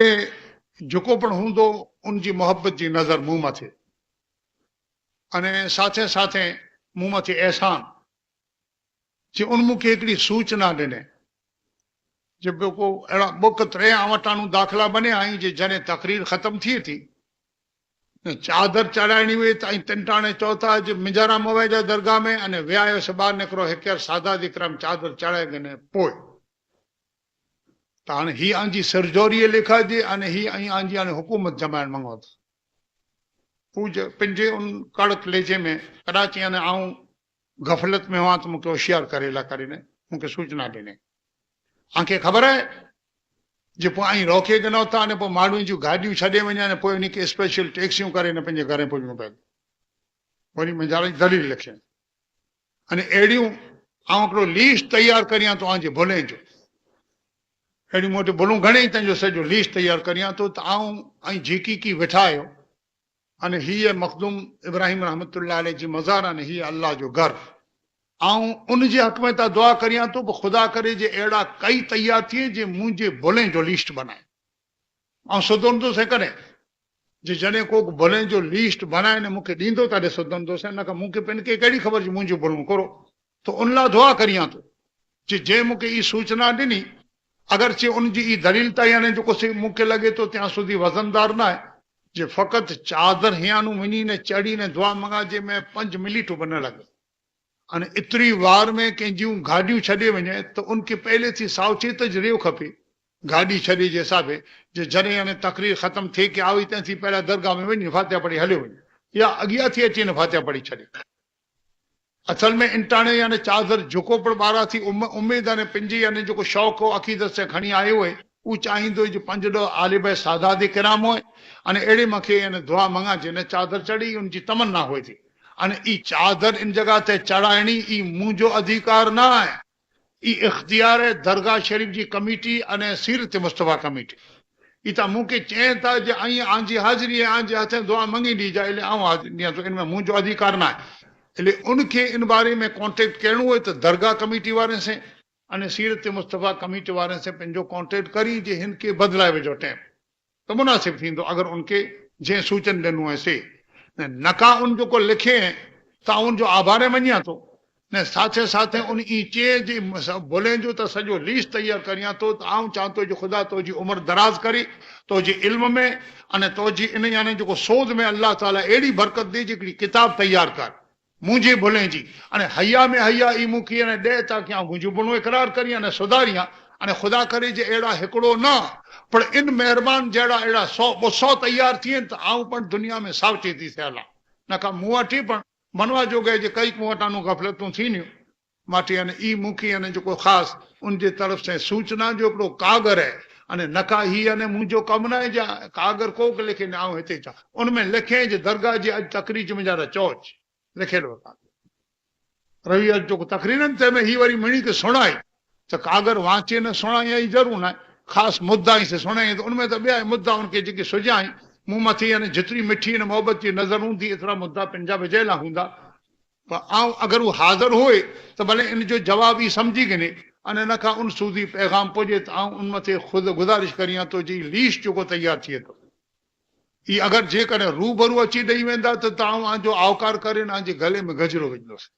जेको पण हूंदो उनजी मोहब्बत जी नज़र मूं मथे अने साथे साथे मूं मथे एहसान जे उन मूंखे हिकिड़ी सूचना ॾिने जे को अहिड़ा बुक 3 वटाणू दाख़िला बनिया आहिनि जे जॾहिं तकरीर ख़तम थिए थी चादर चढ़ाइणी हुई त 3 टाणे चओ था जे मिंजारा मवै जा दरगाह में अने वियायोसि ॿाहिरि निकिरो हिकु सादा दिकरम चादर चढ़ाए ॾिने पोइ त हाणे हीअ आंजी सिरजोरीअ लिखाइजे अने हीअ आंजी हाणे हुकूमत जमाइण मंगो था पूज पंहिंजे उन कड़क लेजे में कदाची हाणे आऊं गफ़लत में हुआ त मूंखे होशियार करेला करे मूंखे सूचना ॾिने आंखे ख़बर आहे जे पोइ आई रोके ॾिनो था अने पोइ माण्हुनि जूं गाॾियूं छॾे वञनि अने पोइ उनखे स्पेशल टैक्सियूं करे न पंहिंजे घर पुॼणो पए वरी मुंहिंजा दलील लिखे अने अहिड़ियूं आउं हिकिड़ो लीस्ट तयारु करियां थो आंजे भुले जो अहिड़ियूं मूं वटि भुलूं घणेई तंहिंजो सॼो लीस्ट तयारु करियां थो त आऊं ऐं झीकी की वेठा आहियो अने हीअ मखदूम इब्राहिम रहमतुल्लाह अलैह जी मज़ार अने हीअ अल्लाह जो घर आऊं उन जे हक़ में त दुआ करियां थो पोइ ख़ुदा करे जे अहिड़ा कई तयारु थिए जे मुंहिंजे भुले जो लिस्ट बनाए ऐं सुधरंदुसि कॾहिं जे जॾहिं को भुले जो लिस्ट बनाए ने मूंखे ॾींदो तॾहिं सुधरंदुसि न त मूंखे पंहिंजे कहिड़ी ख़बर जी मुंहिंजूं भुलूं करो त उन लाइ दुआ करियां थो जे जंहिं मूंखे इहा सूचना ॾिनी अगरचे उनजी ई दलील ताईं हाणे जेको मूंखे लॻे थो ત્યાં સુધી वज़नदार न आहे जे फ़क़ति चादर हियानू वञी ने चढ़ी ने दुआ मंगाजे में 5 मिनट बि न लॻे अने एतिरी वार में कंहिंजियूं गाॾियूं छॾे वञे त उनखे पहले थी सावचेत ज रहियो खपे गाॾी छॾे जे हिसाबे जे जॾहिं हाणे तकरीर ख़तम थिए के आई तंहिं थी पहिरियां दरगाह में वञी फातिहा पढ़ी हलियो वञे या अॻियां थी अची न फातिहा पढ़ी छॾे असल में इंटाणे यानी चादर झुको पण ॿारहं थी उम्मीद यानी पंहिंजी यानी जेको शौक़ु हो अक़ीदत से खणी आयो हुए उहो चाहींदो जो 5-10 आलिब सादात किराम हुए अने अहिड़े मूंखे यानी दुआ मंगाजे न चादर चढ़ी उनजी तमन्ना हुई थी अने ई चादर इन जगह ते चढ़ाइणी ई मुंहिंजो अधिकार न आहे ई इख्तियार है दरगाह शरीफ जी कमेटी अने सीरत मुस्तफ़ा कमेटी ई त मूंखे चवनि था जे आंजी हाज़िरी आंजे हथ दुआ मंगी ॾिजाए एले आउं हाज़िर ॾियां थो इन में मुंहिंजो अधिकार न आहे એટલે उनके इन बारे में कॉन्टेक्ट करणो हुए तो दरगाह कमेटी वारे से अने सीरत मुस्तफ़ा कमेटी वारे से पंहिंजो कॉन्टेक्ट करी जे हिनके बदलाए वेझो टाइम तो मुनासिब थींदो अगर उनके जंहिं सूचन ॾिनो आहे से नका उन जेको लिखे त उनजो आभार मञियां थो ने साथे साथे उन ई चए जे बोले जो त सॼो लीस्ट तयारु करियां थो त आउं चां थो जो ख़ुदा तुंहिंजी उमिरि दराज़ करे तुंहिंजे इल्म में अने तुंहिंजी इन यानी जेको सोध में अल्लाह ताला अहिड़ी बरकत ॾे हिकिड़ी किताब तयारु कर मुंहिंजे भुले जी अने हया में हया ई मूंखे अने ॾे ताकी आउं मुंहिंजूं भुलूं इक़रार करी अने सुधारियां अने ख़ुदा करे जे अहिड़ा हिकिड़ो न पर इन महिरबान जहिड़ा अहिड़ा 100-200 तयारु थियनि त आउं पण दुनिया में सावचेती थियल आहे न का मूं वटि पण मनवा जोगे जे कई मूं वटां गफ़लतूं थींदियूं माटी अने ई मूंखे अने जेको ख़ासि उनजे तरफ़ से सूचना जो हिकिड़ो कागर आहे अने नका ही अने मुंहिंजो कमु न आहे जा कागर को बि लिखे न आउं हिते चा उनमें लिखे जे दरगाह जी अॼु तकरीर मुंहिंजा चौच लिखियलु रवि जो तकरीरन ते में ही वरी मिणी के सुणाई तो कागर वांचे न सुणाई आई जरूर न खास मुद्दा ही से सुणाई तो उनमें तो ॿिया मुद्दा उनके जेके सुझाई मुंह मथी यानी जितनी मिठी न मोहब्बत की नजर हूंदी एतिरा मुद्दा पंहिंजा विझियल हूंदा पर आउं अगर वो हाज़िर हुए तो भले इन जो जवाब ही समझी गिने अने न का उन सूदी पैगाम पुजे तो आउं उन मथे खुद गुज़ारिश करियां तो जी लीस्ट जो तैयार थिए तो ई अगर जेकॾहिं रूबरू अची ॾेई वेंदा त तव्हां जो आवकार करे न गले में गजरो विझंदुसि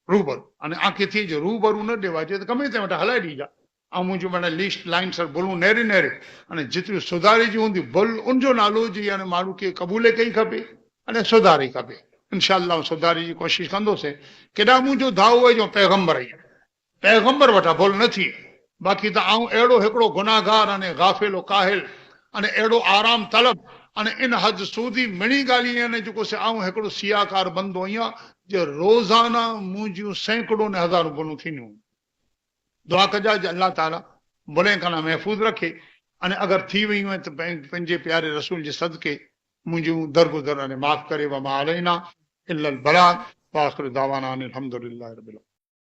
रूबरू अने आंखे थी जो रूबरू न ॾेवाजे त कमे ते वटि हलाए ॾीजा ऐं मुंहिंजो माना लिस्ट लाइन सर भुलूं नेरे नेरे अने जेतिरियूं सुधारे जी हूंदी भुल उनजो नालो जी यानी माण्हू खे क़बूल कई खपे अने सुधारे खपे इंशाअल्लाह सुधारे जी कोशिशि कंदोसीं केॾा मुंहिंजो दावो आहे जो पैगंबर वटां भुल न थी बाक़ी त आउं अहिड़ो हिकिड़ो गुनाहगार अने गाफ़िल काहिल अने अहिड़ो आराम तलब अने इन हद सूदी मिणी ॻाल्हि यानी जेको से आउं हिकिड़ो सियाकार बंदो आहियां जे रोज़ाना मुंहिंजियूं सैकड़ों ने हज़ारों भुलूं थींदियूं दुआ कजा जे अल्लाह ताला बुले खां महफ़ूज़ रखे अने अगर थी वियूं आहिनि त पंहिंजे प्यारे रसूल जे सदके मुंहिंजूं दरगुज़र अने माफ़ करे व मा अलैना इल्लल बलाग व आख़िर दावाना अनिल हम्दुलिल्लाहि रब्बिल